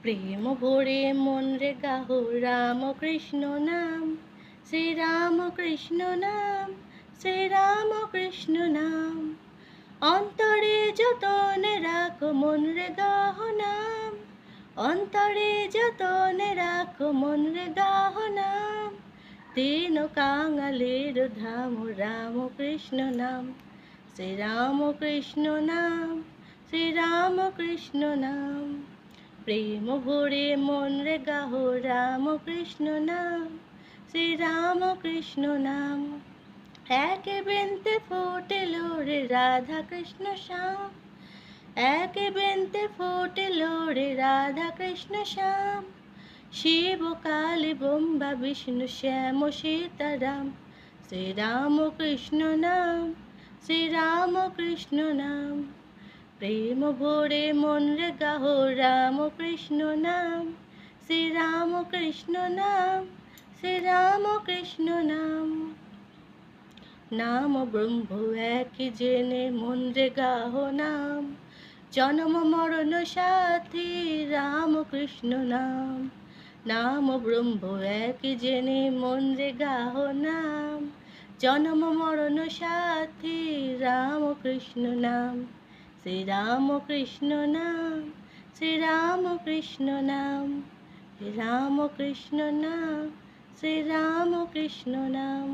প্রেম ভরে মন রে গাহো রাম কৃষ্ণ নাম, শ্রী রাম কৃষ্ণ নাম, শ্রী রাম কৃষ্ণ নাম। অন্তরে যতনে রাখো মন রে গাহো নাম, অন্তরে যতনে রাখো মন রে গাহো নাম। তিন কাঙালের ধাম রাম কৃষ্ণ নাম, শ্রী রাম কৃষ্ণ নাম, শ্রী রাম কৃষ্ণ নাম। প্রেম ভরে মন রে গাহো রাম কৃষ্ণ নাম, শ্রী রাম কৃষ্ণ নাম। এক বেন্তে ফুটেল রে রাধা কৃষ্ণ শ্যাম, এক বেন্তে ফুটেল রে রাধা কৃষ্ণ শ্যাম। শিব কালী ব্রহ্মা বিষ্ণু শ্যাম সীতারাম, শ্রী রাম কৃষ্ণ নাম, শ্রী রাম কৃষ্ণ নাম। প্রেম ভরে মন রে গাহো রাম কৃষ্ণ নাম, শ্রী রাম কৃষ্ণ নাম, শ্রী রাম কৃষ্ণ নাম। নাম ব্রহ্ম এক জেনে মন রে গাহো নাম, জন্ম মরণ সাথী রাম কৃষ্ণ নাম। নাম ব্রহ্ম এক জেনে মন রে গাহো নাম, জন্ম মরণ সাথী রাম কৃষ্ণ নাম। শ্রী রাম কৃষ্ণ নাম, শ্রী রাম কৃষ্ণ নাম, শ্রী রাম কৃষ্ণ নাম, শ্রী রাম কৃষ্ণ নাম।